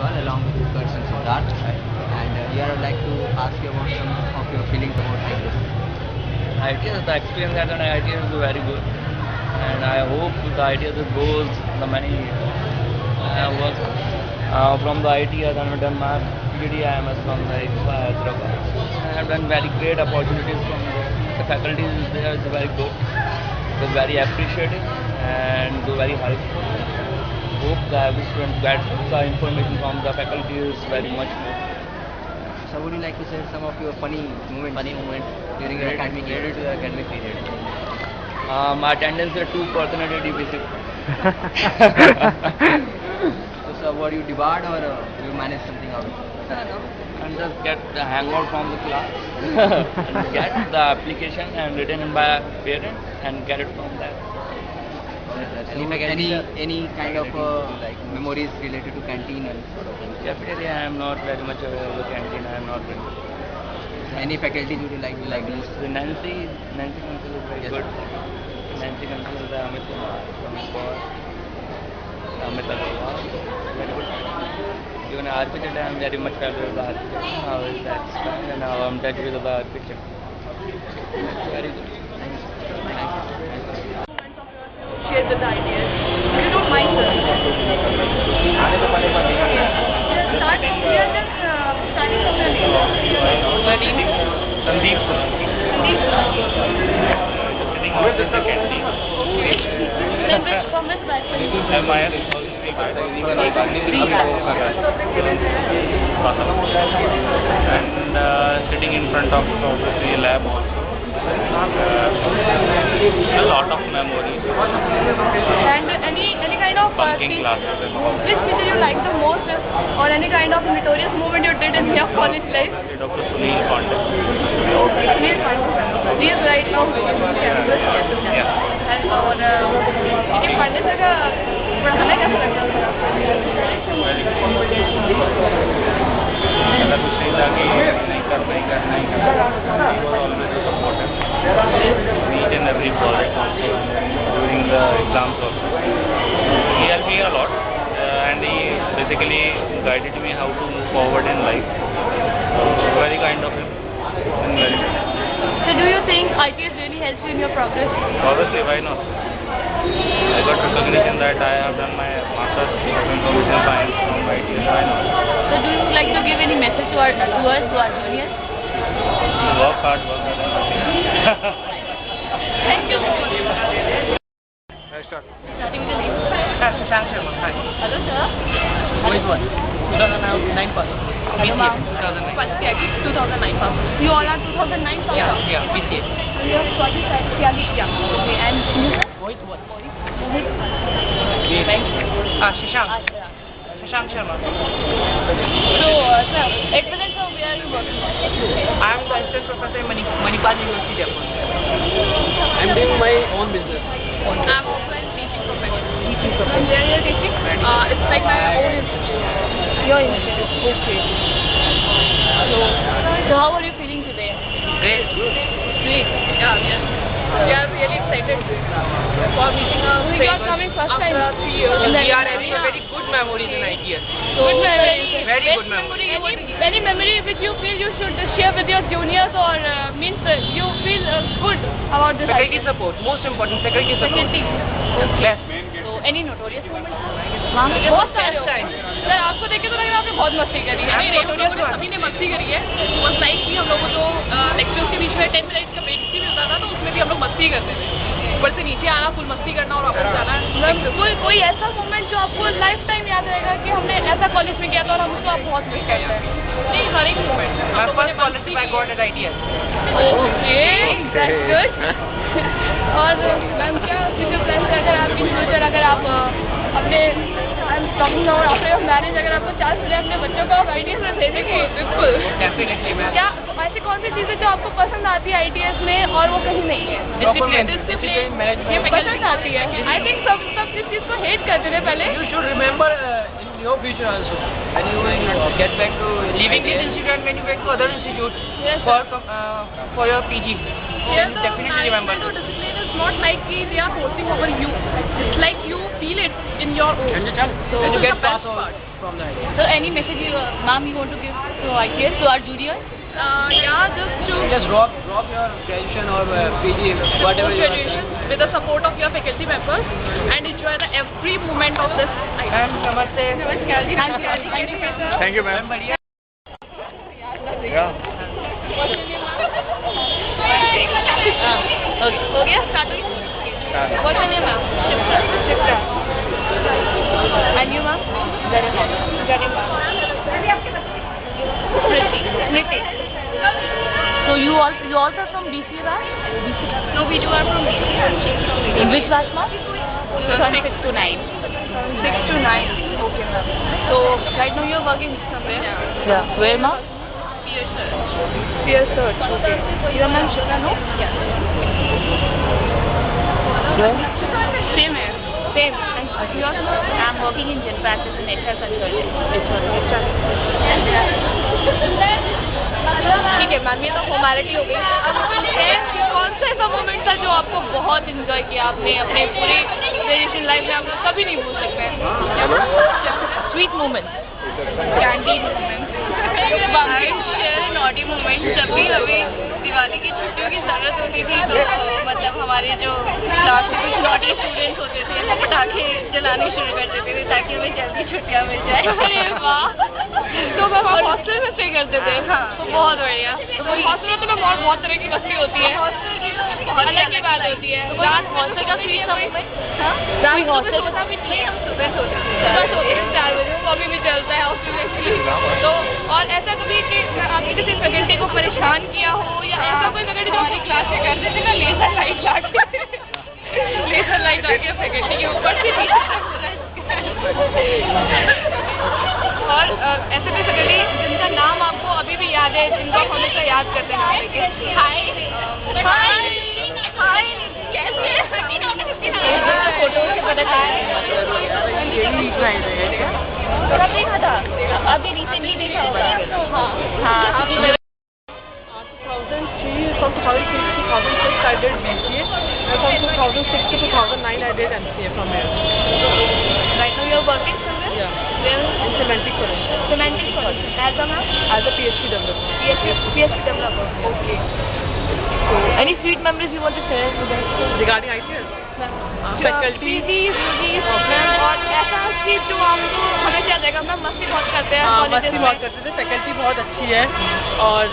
Jaiswal along with Utkarsh and Siddharth. And here I would like to ask you about some of your feelings about ITS. ITS, the experience at an ITS is very good, and I hope the ITS goes the many work from the ITS. I have done my PGDIMS from the ITSA Hyderabad. I have done very great opportunities from the faculties there is very good. It was very appreciative and very helpful. Hope that every student gets the information from the faculty is very much more. So would you like to share some of your funny moments during your academic year? Related to the academic period. My attendance is 2% at DPC. So what you debarred or you managed something out of it? And just get the hangout from the class, and get the application and written in by parents and get it from there. Any kind of like memories related to canteen and sort of things? Definitely, I am not very much aware of the canteen. I am not very. Any faculty would you like most? So Nancy Council is very good. Nancy Council is Amit Kumar, Amit Agarwal, very good. Even architect, I am very much familiar with the architect. How is that? And now I am touch with the architect. Very good. Share the ideas. You don't mind, sir. Starting here, just starting from the name. What name is? Sandeep. Where is the canteen? Okay. Then from which background? And sitting in front of obviously lab also. A lot of memories. And any kind of Bunking classes and all. which teacher you like the most, or any kind of notorious movement you did in your college life? Dr. Sunil Pandey. He is right now campus. Yeah. And और ये पंडित sir का पढ़ाना कैसा लगता है? अगर उससे लगे नहीं करना he was always supportive. Each and every project also during the exams also. He helped me a lot and he basically guided me how to move forward in life. Very kind of him and very good. So do you think ITS really helps you in your progress? Obviously, why not? I got recognition that I have done my Master's of Information Science from ITS. Why not? So do you like to give any message to our juniors? Work hard, and nothing. Thank you. Start. Starting with the name. Shashank Sharma. Hi. Hello, sir. Which one? 2009 pass. BCA. 2009 pass. You all are 2009 pass? Yeah, BCA. And you are study side, yeah. Okay, and you? Which one? Thank you. Shashank. Shashank Sharma. So, sir, at present, sir, where are you working? I am the assistant professor in Manipal University, Jaipur. I'm doing my own business. I'm also in teaching profession. And where you're teaching? It's like my own institute. Your institute. Okay. So how are you feeling today? Great. Great. Yeah, yes. We are really excited for meeting our friends. We are coming first time after 3 years. We are having a very good memories in ITS. Good memory. Very good memory. Any memory which you feel you should share with your juniors or means you feel good about this? Faculty support. Most important, faculty support. Faculty. Yes. So any notorious moment? बहुत सारे sir आपको देख के तो लग रहा है आपने बहुत मस्ती करी है नहीं notorious में सभी ने मस्ती करी है बस लाइक भी हम लोगों को लेक्चर्स के बीच में 10 मिनट का ब्रेक भी मिलता था तो उसमें भी हम लोग मस्ती करते थे ऊपर से नीचे आना फुल मस्ती करना और वापस जाना कोई ऐसा मोमेंट जो आपको लाइफ टाइम याद रहेगा कि हमने ऐसा कॉलेज में किया था और हम उसको आप बहुत मिस करते हैं नहीं हर एक moment My first scholarship I got at ITS. Okay that's good और मैम क्या फ्यूचर प्लान है अगर आप इन फ्यूचर अगर आप अपने टॉकिंग और आफ्टर मैरिज अगर आपको चांस मिले अपने बच्चों को आप ITS में भेजेंगे बिल्कुल Definitely, ma'am. क्या ऐसी कौन सी चीज़ें जो आपको पसंद आती है ITS में और वो कहीं नहीं है डिसिप्लिन ये पसंद आती है आई थिंक सब इस चीज़ को हेट करते थे पहले You should remember in your future also when you will get back to Leaving this institute and when you get to other institutes Yes, for your PG. Yes, You definitely remember. Discipline is not like they are forcing over you. It's like you feel it in your own. and you So get this is the pass best part. from the ITS. So any message you, ma'am, you want to give to ITS, to our juniors? Yeah, just to Just drop your graduation or PG, whatever you are graduation doing. with the support of your faculty members and enjoy the every moment of this. Ma'am, namaste. Namaskar ji. Thank you, sir. Thank you, ma'am. बढ़िया. Yeah. Okay. हो गया starting? What's your name, ma'am? Shifra. And you, ma'am? Garima. Smriti. So you also from BC batch? No, we are from BC. In which batch, ma'am? 6 to 9. 6 to 9. Okay, ma'am. So right now you are working somewhere? Yeah. Where, ma'am? Peer search. Okay. You are ma'am Shikha, no? Yeah. Where? Same here. Same. And yours? I'm working in Genpact as an HR consultant. ठीक है ma'am, ये तो formality हो गई. अब पूछते हैं कि कौन सा ऐसा मोमेंट था जो आपको बहुत इंजॉय किया आपने अपने पूरी ग्रेजुएशन लाइफ में, आप लोग कभी नहीं भूल सकते हैं. Sweet moment, candy moment, naughty moment. जब भी हमें दिवाली की छुट्टियों की जरूरत होती थी तो मतलब हमारे जो क्लास में कुछ नॉटी स्टूडेंट्स होते थे वो पटाखे जलाने शुरू कर देते थे ताकि हमें जल्दी छुट्टियाँ मिल जाए. अरे वाह. तो हम हॉस्टल में स्टे करते थे. हाँ, तो बहुत बढ़िया. तो हॉस्टल में तो बहुत तरह की मस्ती होती है, अलग की बात होती है. रात हॉस्टल का स्वीट समय हॉस्टल पता भी नहीं, हम सुबह सोते हैं 4 बजे. वो अभी भी चलता है हॉस्टल में. तो और ऐसा कभी कि आपने किसी फैकल्टी को परेशान किया हो या ऐसा कोई फैकल्टी जो हमारी क्लास में करते थे ना, लेजर लाइट आके फैकल्टी के ऊपर से और ऐसे भी फैकल्टी जिनका नाम आपको अभी भी याद है, जिनको हम हमेशा याद करते हैं. हाय फोटो से पता कब देखा था? अभी रिसेंटली देखा होगा. हाँ अभी 2003, from 2003 to 2006 I did BCA, and from 2006 to 2009 I did MCA from here. right now you are working somewhere? Yeah. Where? In Semantic Solutions. Semantic Solutions. As a ma'am? As a PHP developer. PHP developer. Okay. So, any sweet memories you want to share with us? Regarding ITS? Faculty. और ऐसा चीज जो आपको हमेशा याद रहेगा. मैं मस्ती बहुत करते हैं. हाँ, मस्ती बहुत करते थे. फैकल्टी बहुत अच्छी है और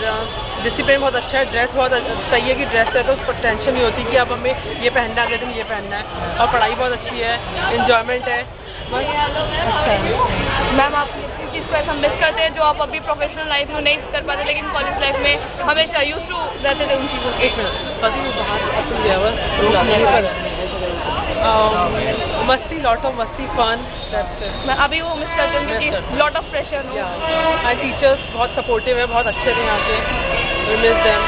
डिसिप्लिन बहुत अच्छा है. ड्रेस बहुत सही है कि ड्रेस है तो उस पर टेंशन नहीं होती कि अब हमें ये पहनना है, अगले दिन ये पहनना है. और पढ़ाई बहुत अच्छी है, इंजॉयमेंट है. अच्छा है. मैम आप किस चीज़ को ऐसा मिस करते हैं जो आप अभी प्रोफेशनल लाइफ में नहीं कर पाते लेकिन कॉलेज लाइफ में हमेशा यूज टू रहते थे उन चीज़ों के? एक मिनट, पति बाहर मस्ती, लॉट ऑफ मस्ती, फन. मैं अभी वो मिस करती हूँ क्योंकि लॉट ऑफ प्रेशर हो. एंड टीचर्स बहुत सपोर्टिव है, बहुत अच्छे थे यहाँ के. We miss them.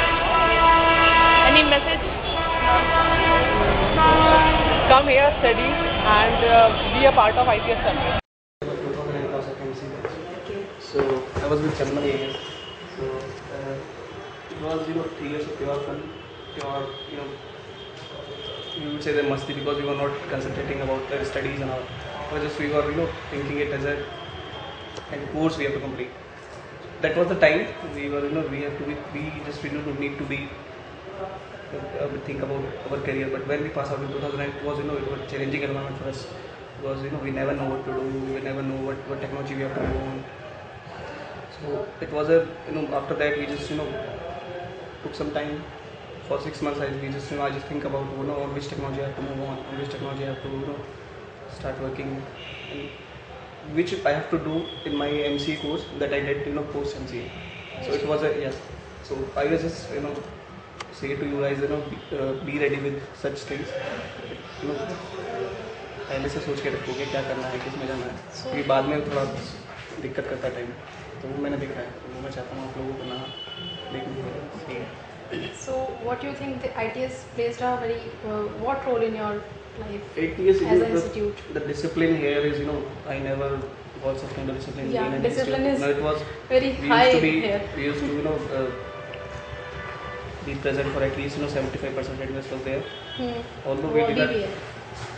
Any message? Come here, study and be a part of ITS family. So I was with Chandan AS. So it was 3 years of pure fun, pure we would say the musty because we were not concentrating about the studies and all. It was just we were thinking it as a course we have to complete. That was the time we were we have to be we just need to be think about our career. But when we passed out in 2009, it was it was a challenging environment for us because we never know what to do, we never know what technology we have to go on. So it was a after that we just took some time for 6 months. We just I just think about on which technology I have to move on which technology I have to start working, and which I have to do in my MCA course that I did post MCA. So it was a So I was just say to you guys be ready with such things. पहले से सोच के रखोगे क्या करना है, किस में जाना है, क्योंकि बाद में थोड़ा दिक्कत करता है टाइम. तो वो मैंने देखा है, तो वो मैं चाहता हूँ आप लोगों को ना देखने. So what do you think the ITS plays a very what role in your life ATS as an institute? The discipline here is I never got such kind of discipline. Yeah, in an discipline institute. is No, it was very we high used to be here. we used to be present for at least 75% attendance was there. Although we did not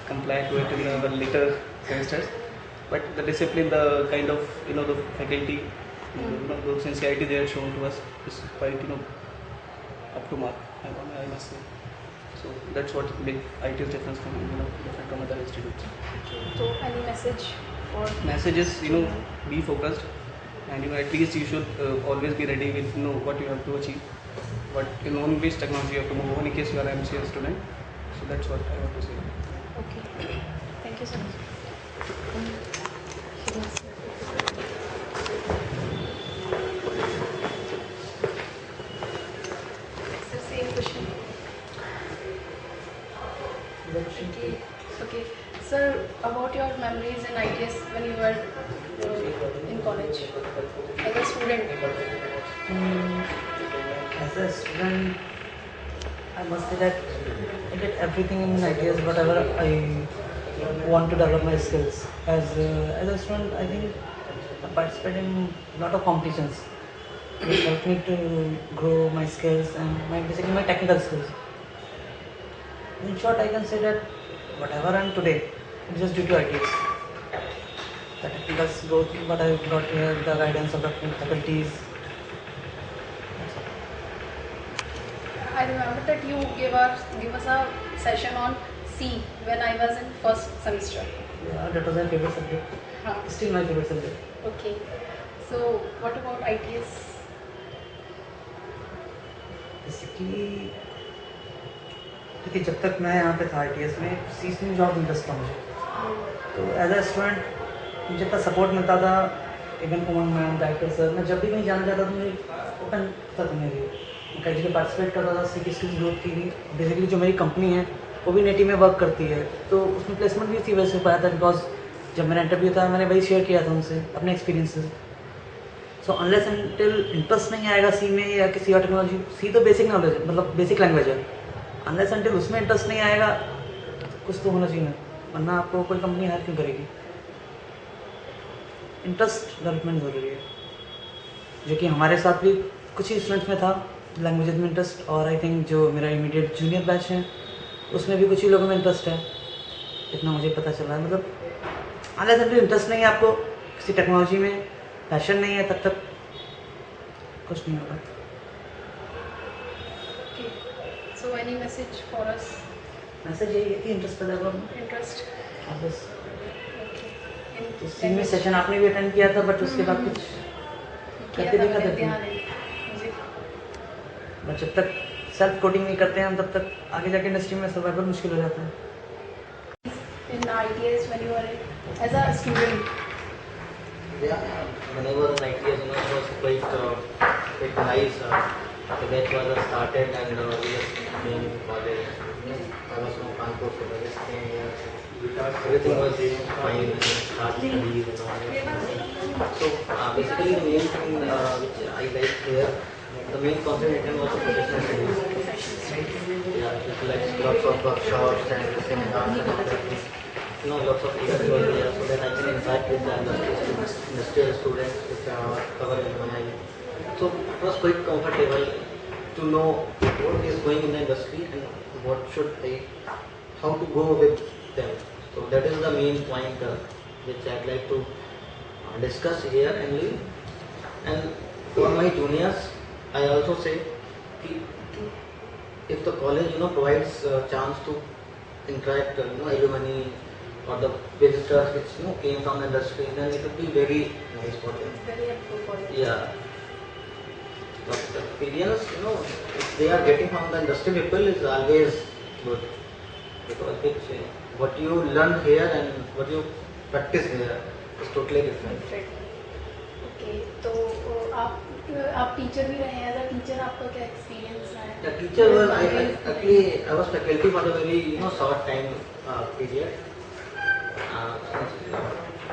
comply to it in our later semesters, but the discipline, the kind of the faculty, the sincerity they have shown to us is quite up to mark. I must say. So that's what big IT's difference from different from other institutes. So any message for Message is be focused, and at least you should always be ready with what you have to achieve, what on which technology you have to move on in case you are an MCA student. So that's what I want to say. Okay. Thank you so much. It's the same question. Okay. Okay. Sir, about your memories in ITS when you were in college as a student. As a student, I must say that I did everything in ITS, whatever I want to develop my skills. As a student, I think I participated in a lot of competitions, which helped me to grow my skills and basically my technical skills. In short, I can say that whatever I am today, it's just due to ITS. The technical growth, what I got here, the guidance of the faculties. I remember that you give us a session on C when I was in first semester. Yeah, that was my favorite subject. Still my favorite subject. Okay. So what about ITS? Basically देखिए जब तक मैं यहाँ पे था ITS में सीस में job interest था मुझे, तो एज अ स्टूडेंट मुझे इतना सपोर्ट मिलता था, इवन उमंग मैम, डायरेक्टर सर, मैं जब भी कहीं जाना चाहता था मुझे ओपन था मेरे लिए, मैं कहीं जगह पार्टिसिपेट करता था, सीखी स्किल्स ग्रोथ की थी। बेसिकली जो मेरी कंपनी है वो भी नेटिव में वर्क करती है, तो उसमें प्लेसमेंट भी इसी वजह से पाया था, बिकॉज जब मेरा इंटरव्यू था मैंने वही शेयर किया था उनसे अपने experiences. So unless until interest नहीं आएगा सी में या किसी और टेक्नोलॉजी, सी तो बेसिक नॉलेज है, मतलब बेसिक लैंग्वेज है, अनलेस अनटिल उसमें इंटरेस्ट नहीं आएगा कुछ तो होना चाहिए ना, वरना आपको कोई कंपनी हायर क्यों करेगी। इंटरेस्ट डेवलपमेंट ज़रूरी है, जो कि हमारे साथ भी कुछ ही स्टूडेंट्स में था लैंग्वेज में इंटरेस्ट, और आई थिंक जो मेरा इमीडिएट जूनियर बैच है उसमें भी कुछ ही लोगों में इंटरेस्ट है, इतना मुझे पता चला है। मतलब अनलेस अनटिल इंटरेस्ट नहीं है आपको किसी टेक्नोलॉजी में, पैशन नहीं है, तब तक कुछ नहीं होगा। Okay. So any message for us? Message यही है कि इंटरेस्ट पैदा करो Interest. बस। Okay. तो सी में सेशन आपने भी अटेंड किया था, बट उसके बाद कुछ करके देखा था ध्यान है मुझे। बट जब तक सेल्फ कोडिंग नहीं करते हैं हम, तब तक आगे जाके इंडस्ट्री में सर्वाइवल मुश्किल हो जाता है। In ITS when you were as a student. Yeah, when I was in ITS, it was quite nice. The batch was started and we just came in college. I was from Kanpur, so I just came here. Everything was fine, start studies and all that. So basically the main thing which I liked here, the main concentration was the professional studies. Yeah, it's like lots of workshops and seminars and everything. Lots of events were there so that I can interact with the industrial students which are covered in my. So it was quite comfortable to know what is going in the industry and what should I, how to go with them. So that is the main point which I'd like to discuss here and leave. And for my juniors, I also say if the college provides a chance to interact alumni or the visitors which came from the industry, then it would be very nice for them. Very helpful for you. Yeah. But the experience, if they are getting from the industry people is always good, because what you learn here and what you practice here is totally different. Okay, तो आप teacher भी रहे हैं, as a teacher आपका क्या experience है? The teacher was I was faculty for a very short time period.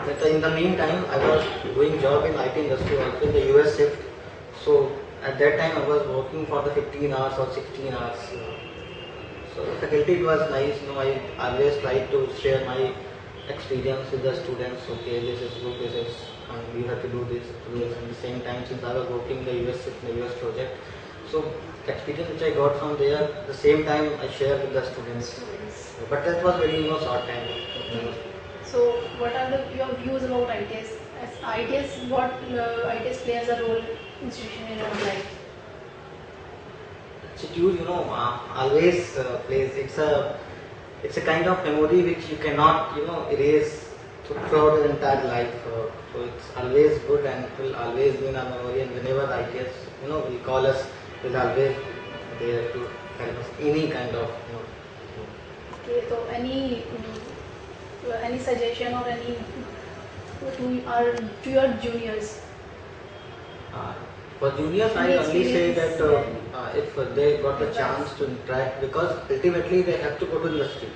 But in the meantime, I was doing job in IT industry also in the US shift. So at that time, I was working for the 15 hours or 16 hours. So the faculty was nice. I always tried to share my experience with the students. Okay, this is good. This is and you have to do this. At the same time, since I was working in the US shift, in the US project, so the experience which I got from there, the same time I share with the students. But that was very short time. So what are your views about ITS? As ITS, what ITS plays a role institution in your life? Institute, always plays. It's a kind of memory which you cannot, erase throughout your entire life. So it's always good and it will always be in our memory. And whenever the ITS, will call us, we'll always there to help us any kind of, Okay, so any suggestion or any to your juniors? For juniors, I Any only say experience, that if they got the chance to interact, because ultimately they have to go to industry.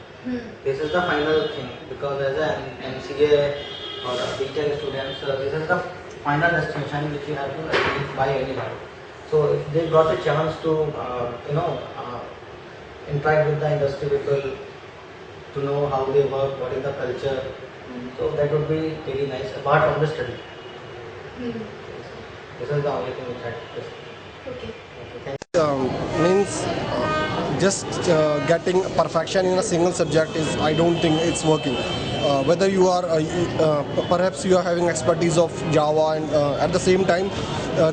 This is the final thing, because as an MCA or a B.Tech student, this is the final destination which you have to achieve by anyone. So if they got a chance to, interact with the industry people, to know how they work, what is the culture, so that would be very nice, apart from the study. This is the only thing which I just. Okay. Means just getting perfection in a single subject is, I don't think it's working. Whether you are perhaps you are having expertise of Java, and at the same time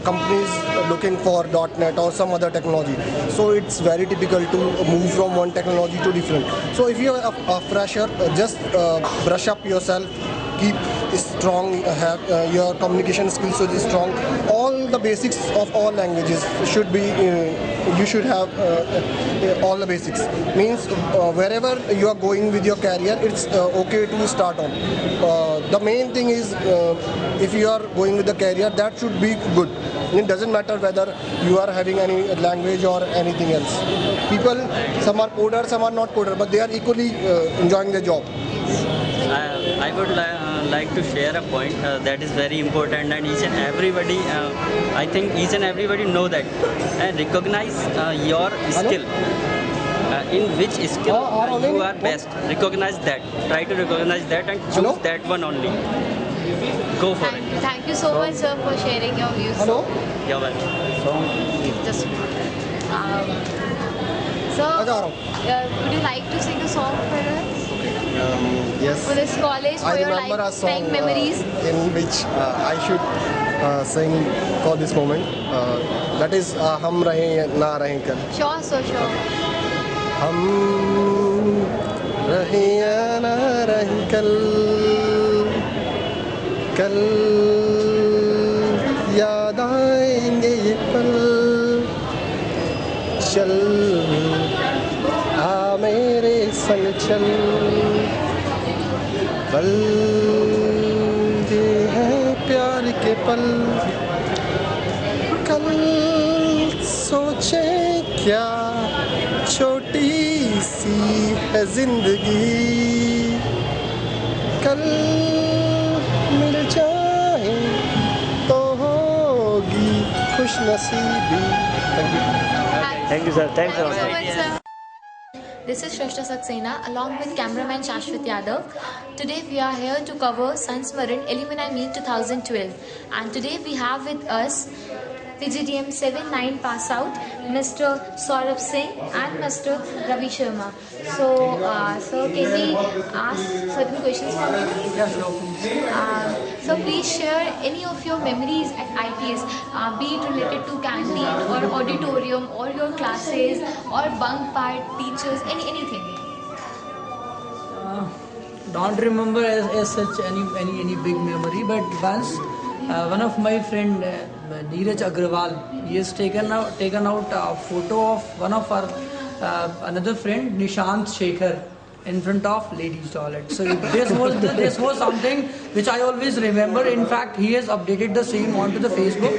companies looking for .NET or some other technology, so it's very difficult to move from one technology to different. So if you are a fresher, just brush up yourself, keep strong, have your communication skills should be strong. All the basics of all languages should be, you should have all the basics. Means wherever you are going with your career, it's okay to start on. The main thing is, if you are going with the career, that should be good. It doesn't matter whether you are having any language or anything else. People, some are coder, some are not coder, but they are equally enjoying their job. I would like to share a point that is very important, and each and everybody, I think each and everybody know that, and recognize your skill. In which skill you are best. Recognize that. Try to recognize that and choose that one only. Go for it. Thank you so much, sir, for sharing your views. Hello? You're welcome. Just would you like to sing a song for us? Yes. For this college, for I your remember a song memories? in which I should sing for this moment. That is Hum Rahe Na Rahe Kal. Sure, so sure. Hum Rahe Ya Na Rahe Kal, Kal Yaad Aayenge Ye Pal, Chal Aa Mere Sang Chal, पल ये हैं प्यार के पल, कल सोचे क्या छोटी सी है जिंदगी, कल मिल जाए तो होगी खुशनसीबी. Thank you, sir. Thank you so much, sir. This is Shrestha Saxena along with cameraman Shashwat Yadav. Today we are here to cover Sansmaran Alumni Meet 2012, and today we have with us PGDM 7-9 pass out Mr. Saurabh Singh and Mr. Ravi Sharma. So, sir, can we ask certain questions from you? Yeah, sure. So please share any of your memories at ITS, be it related to canteen or auditorium or your classes or bunk part, teachers, anything. Don't remember as such any big memory, but once one of my friend Neeraj Agrawal, he has taken out a photo of one of our another friend Nishant Shekhar in front of ladies' toilet. So this was something which I always remember. In fact, he has updated the same onto the Facebook.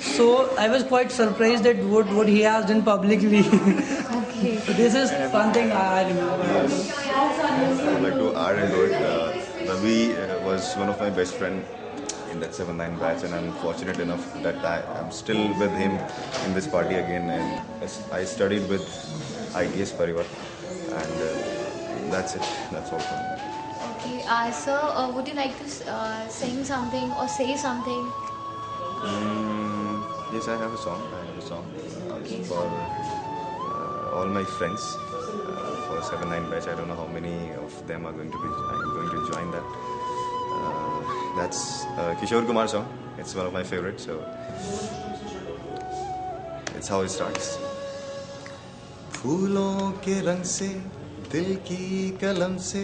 So I was quite surprised at what he has done publicly. Okay. So this is something I remember. I'd like to add into it. Ravi was one of my best friends in that 7-9 batch, and I'm fortunate enough that I'm still with him in this party again, and I studied with ITS Parivar, and that's it. That's all from me. Okay, sir, would you like to sing something or say something? Yes, I have a song. Okay. For all my friends for 7-9 batch. I don't know how many of them are going to join that. That's Kishore Kumar song. It's one of my favorites. So it's how it starts. फूलों के रंग से दिल की कलम से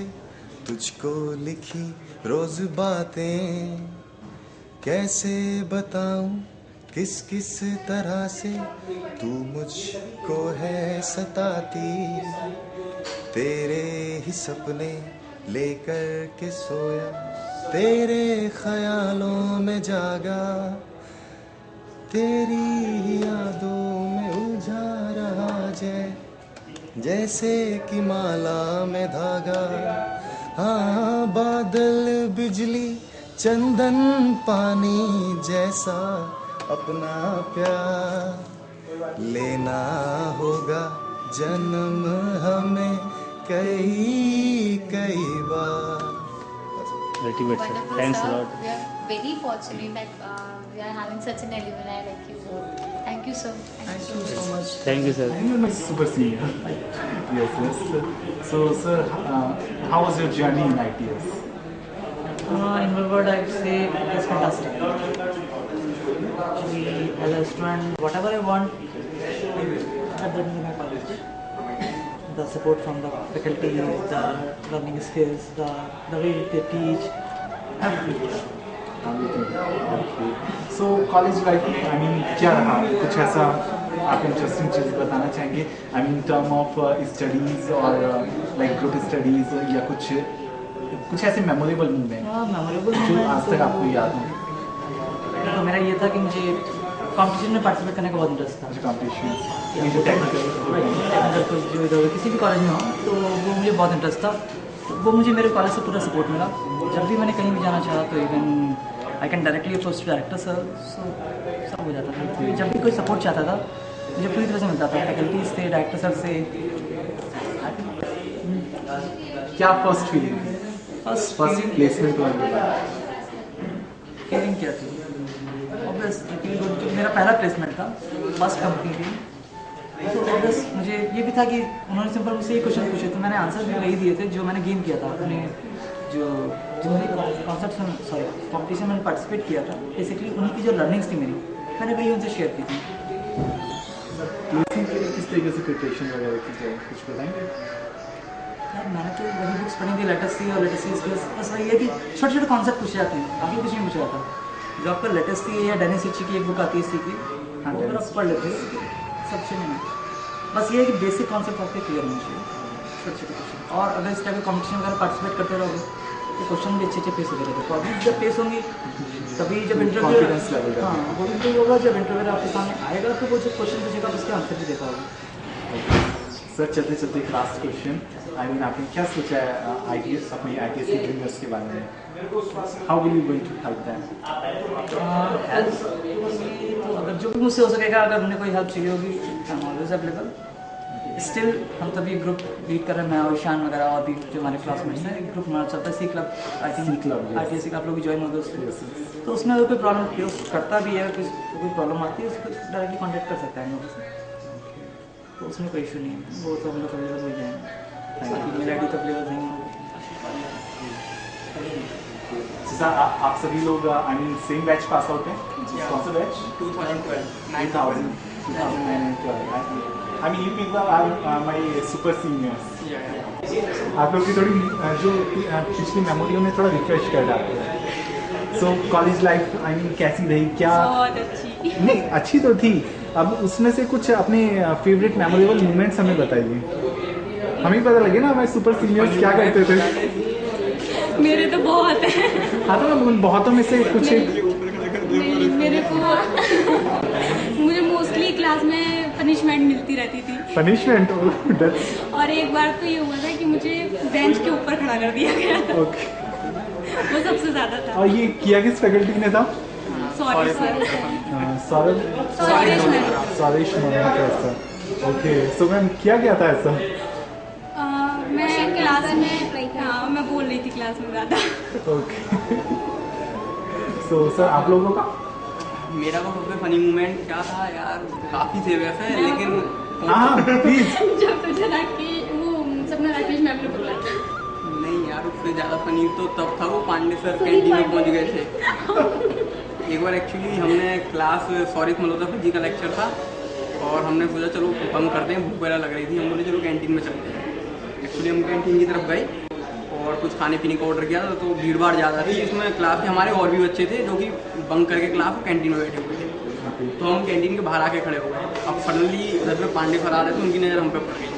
तुझको लिखी रोज बातें, कैसे बताऊं किस किस तरह से तू मुझको है सताती, तेरे ही सपने लेकर के सोया, तेरे ख्यालों में जागा, तेरी यादों में उलझा रहा जैसे कि माला में धागा। हाँ, बादल बिजली चंदन पानी जैसा अपना प्यार लेना होगा जन्म हमें कई कई बार। Ultimate, sir. Wonderful, Thanks sir. a lot. We are very fortunate that we are having such an alumni like you. Thank you, sir. Thank you so much. Thank you, sir. You are my super senior. Yes, yes. So, sir, how was your journey in ITS? In one word, I would say it's fantastic. Actually, as a student, whatever I want, I have done in my college. The support from the faculty, the learning skills, the way they teach, everything. Okay. So, college life में I mean क्या रहा? कुछ ऐसा आप interesting चीज़ बताना चाहेंगे? I mean in term of studies और like group studies या कुछ ऐसे memorable moment जो आज तक आपको याद हो? तो मेरा ये था कि मुझे कंपटीशन में पार्टिसिपेट करने का बहुत इंटरेस्ट था। कंपटीशन ये जो टेक्निकल जो इधर किसी भी कॉलेज में हो तो वो मुझे बहुत इंटरेस्ट था। वो मुझे मेरे कॉलेज से पूरा सपोर्ट मिला। जब भी मैंने कहीं भी जाना चाहा तो even I can directly approach to director sir, so सब हो जाता था। जब भी कोई सपोर्ट चाहता था मुझे पूरी तरह से मिलता था, फैकल्टीज से, डायरेक्टर सर से। क्या फर्स्ट फीलिंग? फर्स्ट प्लेसमेंट होने के बाद फीलिंग क्या थी? ऑब्वियस मेरा पहला प्लेसमेंट था, फर्स्ट कंपनी थी, तो ऑब्वियस मुझे ये भी था कि उन्होंने सिंपल मुझसे ये क्वेश्चन पूछे तो मैंने आंसर भी वही दिए थे जो मैंने गेन किया था अपने जो कॉन्सेप्ट में, सॉरी कॉम्पिटिशन में पार्टिसिपेट किया था। बेसिकली उन्हीं की जो लर्निंग्स थी मेरी, मैंने वही उनसे शेयर की थी। प्लेसमेंट के लिए किस तरीके से प्रिपरेशन वगैरह की जाए, कुछ बताएंगे? यार मैंने तो वही बुक्स पढ़ी थी, लेटेस्ट सी और लेटेस्ट सी स्किल्स। बस वही है कि छोटे छोटे कॉन्सेप्ट पूछे जाते हैं, आगे कुछ नहीं पूछा जाता। जो आपका लेटेस्ट थी या डेनिस हिची की एक बुक आती है सी की, हाँ अगर आप पढ़ लेते हो सबसे नहीं, बस ये है कि बेसिक कॉन्सेप्ट आपके क्लियर होने चाहिए, छोटे छोटे क्वेश्चन। और अगर इस टाइप के कॉम्पिटिशन वगैरह पार्टिसिपेट करते रहोगे तो क्वेश्चन भी अच्छे फेस होते रहते। प्रॉब्लम जब फेस होंगी तभी जब इंटरव्यू, हाँ वो इंटरव्यू होगा, जब इंटरव्यू आपके सामने आएगा तो वो जो क्वेश्चन पूछेगा उसके आंसर भी देखा होगा। सर चलते चलते एक लास्ट क्वेश्चन, आई मीन आपने क्या सोचा है ITS अपने ITS के जूनियर्स के बारे में? How will you going to help them? अगर जो भी मुझसे हो सकेगा, अगर उन्हें कोई हेल्प चाहिए होगी I am always available. Still हम तभी ग्रुप लीड कर रहे हैं, मैं और ईशान वगैरह और भी जो हमारे क्लासमेट्स हैं, एक ग्रुप हमारा चलता है C club. I think ITS का आप लोग भी ज्वाइन होते उससे, तो उसमें अगर कोई प्रॉब्लम फेस करता भी है, कोई प्रॉब्लम आती है उसको डायरेक्टली कॉन्टैक्ट कर सकता है हम लोग से, तो उसमें कोई इशू नहीं है, वो तो हम लोग अवेलेबल हो जाएंगे। ईमेल ID तो अवेलेबल नहीं होगा। आप सभी लोग I mean same batch pass out हैं? कौन सा batch? 2012 I mean you people are my super seniors. आप लोग की थोड़ी जो पिछली मेमोरी में थोड़ा रिफ्रेश कर डालते हैं। So college life I mean कैसी रही? क्या बहुत अच्छी? नहीं अच्छी तो थी, अब उसमें से कुछ अपने फेवरेट मेमोरेबल मोमेंट्स हमें बताइए, हमें पता लगे ना हमारे सुपर सीनियर्स क्या करते थे। मेरे तो बहुत हैं। हाँ तो उन बहुतों में से कुछ मेरे को मुझे मोस्टली क्लास में पनिशमेंट मिलती रहती थी। पनिशमेंट? और एक बार तो ये हुआ था कि मुझे बेंच के ऊपर खड़ा कर दिया गया था। वो सबसे ज़्यादा था। और ये किया किस फैकल्टी ने था? Sorry sir. Souresh sir. Okay, so ma'am किया क्या था ऐसा? मैं क्लास में मैं बोल रही थी क्लास में ज़्यादा। ओके, सो सर आप लोगों का? मेरा को सबसे फनी मोमेंट क्या था यार, काफ़ी थे वैसे, लेकिन हाँ प्लीज। जब तुझे कि वो सपना राकेश मैम ने बोला था। नहीं यार उससे ज़्यादा फनी तो तब था वो पांडे सर कैंटीन में पहुंच गए थे। एक बार एक्चुअली हमने क्लास सॉरी मल्होत्रा का लेक्चर था और हमने सोचा चलो बंक करते हैं, भूख वगैरह लग रही थी, हम बोले चलो कैंटीन में चलते हैं। एक्चुअली हम कैंटीन की तरफ गए और कुछ खाने पीने का ऑर्डर किया था, तो भीड़ भाड़ ज़्यादा थी। इसमें क्लास के हमारे और भी बच्चे थे जो कि बंक करके क्लास कैंटीन में बैठे हुए थे, तो हम कैंटीन के बाहर आके खड़े हो गए। अब सडनली उधर में पांडे सर आ रहे थे, उनकी नज़र हम पे पड़ गई।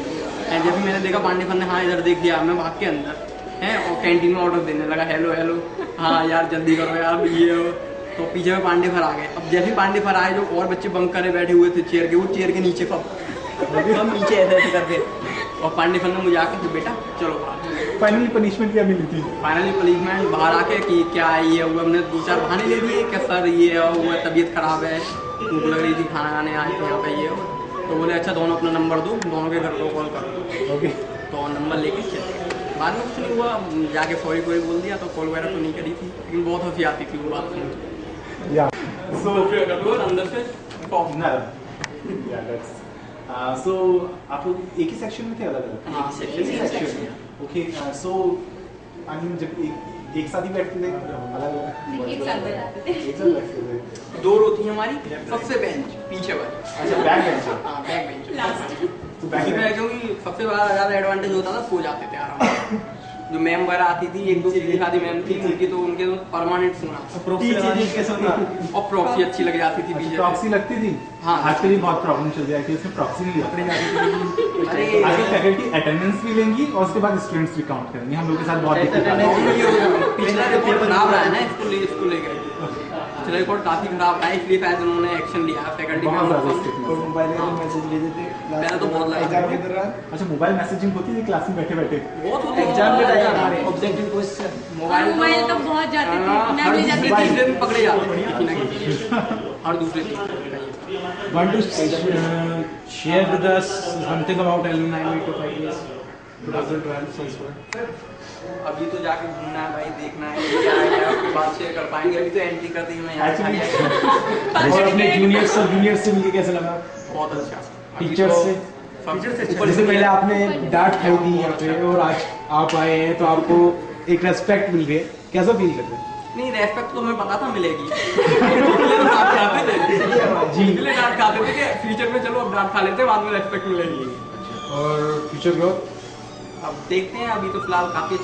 एंड जब भी मैंने देखा पांडे सर ने हाँ इधर देख दिया, मैं भाग के अंदर हैं और कैंटीन में ऑर्डर देने लगा, हेलो हेलो हाँ यार जल्दी करो यार ये हो। तो पीछे में पांडे सर आ गए। अब जैसे पांडे सर आए, जो और बच्चे बंक करे बैठे हुए थे चेयर के, वो चेयर के नीचे सब नीचे ऐसे करके, और पांडे सर ने मुझे आके फिर बेटा चलो बाहर। फाइनली पनिशमेंट क्या मिली थी? फाइनली पनिशमेंट बाहर आके कि क्या है ये हुआ, हमने 2-4 बहाने ले दिए कि सर ये हुआ, तबीयत खराब है, भूख लग रही थी, खाना खाने आए थे यहाँ पे ये हो। तो बोले अच्छा दोनों अपना नंबर दो, दोनों के घर को कॉल करो। ओके, तो नंबर लेके चले गए। बाद में कुछ नहीं हुआ, जाके सॉरी बोल दिया, तो कॉल वगैरह तो नहीं करी थी, लेकिन बहुत हंसी आती थी वो बात सुन। या सो अंदर से सो आप लोग एक ही सेक्शन में थे? अलग-अलग? हाँ, section. Okay, so I mean जब एक साथ ही बैठते थे, अलग-अलग? एक साथ बैठते थे। एक साथ बैठते थे। 2 रो थी हमारी, सबसे बेंच पीछे वाली। अच्छा, बैक बेंच? हाँ, बैक बेंच लास्ट। तो बैक में क्योंकि सबसे ज़्यादा एडवांटेज होता था, सो जाते थे आराम से। जो मैम वगैरह आती थी, 1-2 सीधी सादी मैम थी उनकी, तो उनके तो परमानेंट सुना और प्रॉक्सी अच्छी लग जाती थी पीछे। प्रॉक्सी लगती थी? हाँ, आजकल भी बहुत प्रॉब्लम चल रही है कि इसमें प्रॉक्सी नहीं लगती। अरे आजकल फैकल्टी अटेंडेंस भी लेंगी और उसके बाद स्टूडेंट्स भी काउंट करेंगे। हम लोग के साथ बहुत दिक्कत आ रही है। पिछला रिपोर्ट खराब रहा है ना, इसको लेकर पिछला रिपोर्ट काफी खराब रहा है, इसलिए शायद उन्होंने एक्शन लिया फैकल्टी में। मोबाइल मैसेज भेजे थे पहले तो बहुत लगा। अच्छा, मोबाइल मैसेजिंग होती थी क्लास में बैठे बैठे? बहुत होती है एग्जाम के टाइम ऑब्जेक्टिव क्वेश्चन मोबाइल तो बहुत जाते थे, मैं ले जाती थी। तीसरे दिन पकड़े जाते थे किसी ना किसी, हर दूसरे दिन। Want to share with us something about alumni meet of ITS 2012 Sanskrit? अभी तो जाके घूमना है भाई, देखना है क्या है, उसके बाद शेयर कर पाएंगे। अभी तो एंट्री करते ही मैं यहाँ और अपने जूनियर्स और जूनियर्स से मिलके कैसा लगा? बहुत अच्छा। टीचर्स से? जैसे पहले आपने डांट खाई थी यहाँ पे और आज आप आए हैं तो आपको एक रेस्पेक्ट मिल गई, कैसा फील करते हैं? नहीं, रेस्पेक्ट तो हमें पता था मिलेगी, इसलिए तो डांट खाते थे जी, इसलिए डांट खाते थे कि फ्यूचर में चलो अब डांट खा लेते हैं, बाद में रेस्पेक्ट मिलेगी। और फ्यूचर ग्रोथ अब देखते हैं, अभी तो फिलहाल काफी